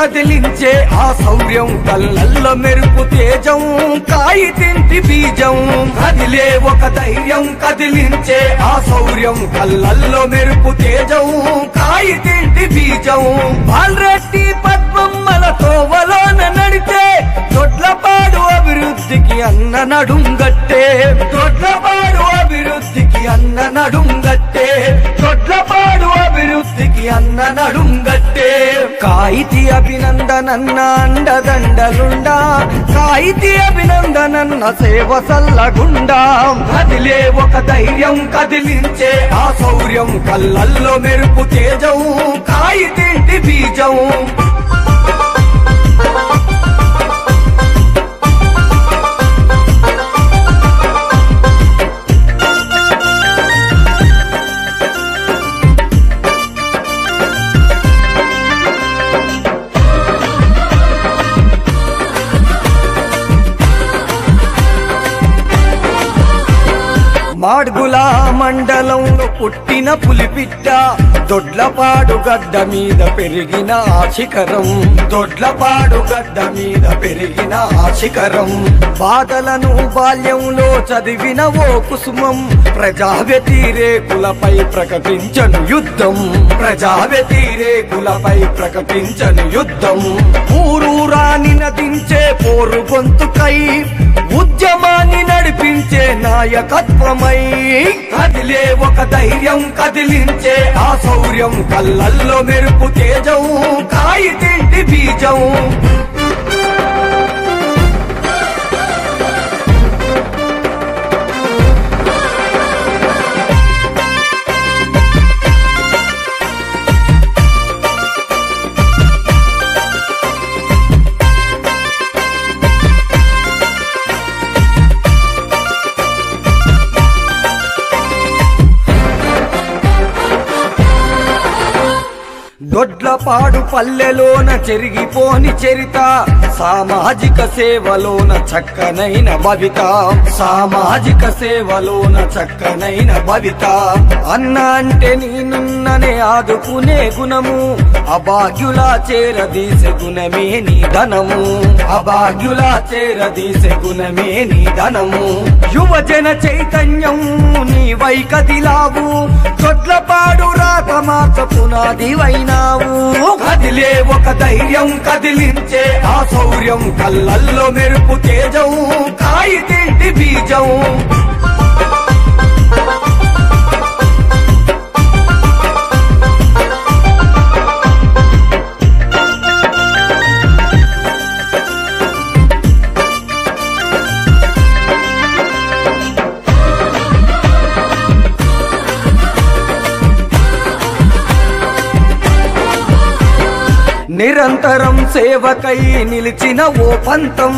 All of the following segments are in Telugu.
కదిలించే ఆ శౌర్యం కళ్ళల్లో మెరుపు తేజం కాయి తింటి బీజం కదిలే ఒక ధైర్యం కదిలించే ఆ శౌర్యం కళ్ళల్లో మెరుపు తేజం కాయి తింటి బీజం బాలరెడ్డి పద్మమ్మలతో వలోన నడితే దొడ్లపాడు అభివృద్ధికి అన్న నడుంగట్టే దొడ్లపాడు అభివృద్ధికి అన్న నడుంగట్టే దొడ్లపాడు అభివృద్ధికి అన్న నడుంగట్టే కాయితి అభినందనన్న అండదండలుండా కాయితి అభినందనన్న సేవ సల్లగుండా కదిలే ఒక ధైర్యం కదిలించే ఆ శౌర్యం కళ్ళల్లో మెరుపు తేజం కాయితింటి బీజం మాడ్గుల మండలంలో పుట్టిన పులిపిట్ట దొడ్లపాడు గడ్డ మీద పెరిగిన ఆ శిఖరం దొడ్లపాడు గడ్డ మీద పెరిగిన ఆ శిఖరం బాధలను బాల్యంలో చదివిన ఓ కుసుమం ప్రజా వ్యతిరేకులపై ప్రకటించను యుద్ధం ప్రజా వ్యతిరేకులపై ప్రకటించను యుద్ధం ఊరూరా నినదించే పోరు గొంతుకై ఉద్యమాన్ని నడిపించే నాయకత్వమై కదిలే ఒక ధైర్యం కదిలించే ఆ శౌర్యం కళ్ళల్లో మెరుపు తేజం కాయి తింటి బీజం దొడ్లపాడు పల్లెలోన చెరిగిపోని చరిత సామాజిక సేవలోన చక్కనైన భవిత సామాజిక సేవలోన చక్కనైన భవిత అన్న అంటే నేనున్ననే ఆదుకునే గుణము అభాగ్యులా చేరదీసే గుణమే నీ ధనము అభాగ్యులా చేరదీసే గుణమే నీ ధనము యువజన చైతన్యం నీ వైకదిలావు దొడ్లపాడు రాత మార్చ పునాదివైనావు కదిలే ఒక ధైర్యం కదిలించే ఆ శౌర్యం కళ్ళల్లో మెరుపు తేజం కాయి తింటి బీజం నిరంతరం సేవకై నిలిచిన ఓ పంతం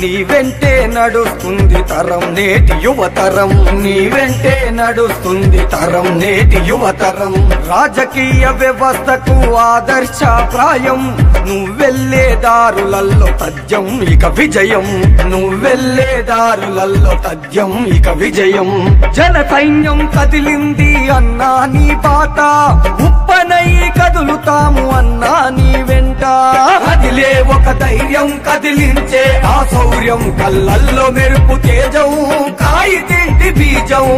నీ వెంటే నడుస్తుంది తరం నేటి యువతరం నీ వెంటే నడుస్తుంది తరం నేటి యువతరం రాజకీయ వ్యవస్థకు ఆదర్శప్రాయం నువ్వెళ్ళే దారులల్లో తథ్యం ఇక విజయం నువ్వెళ్ళే దారులల్లో తథ్యం ఇక విజయం జన సైన్యం కదిలింది అన్నా నీ బాట ఉప్పనై కదులుతాము అన్నా నీ వెంట కదిలే ఒక ధైర్యం కదిలించే ఆ శౌర్యం కళ్ళల్లో మెరుపు తేజం కాయి తింటి బీజం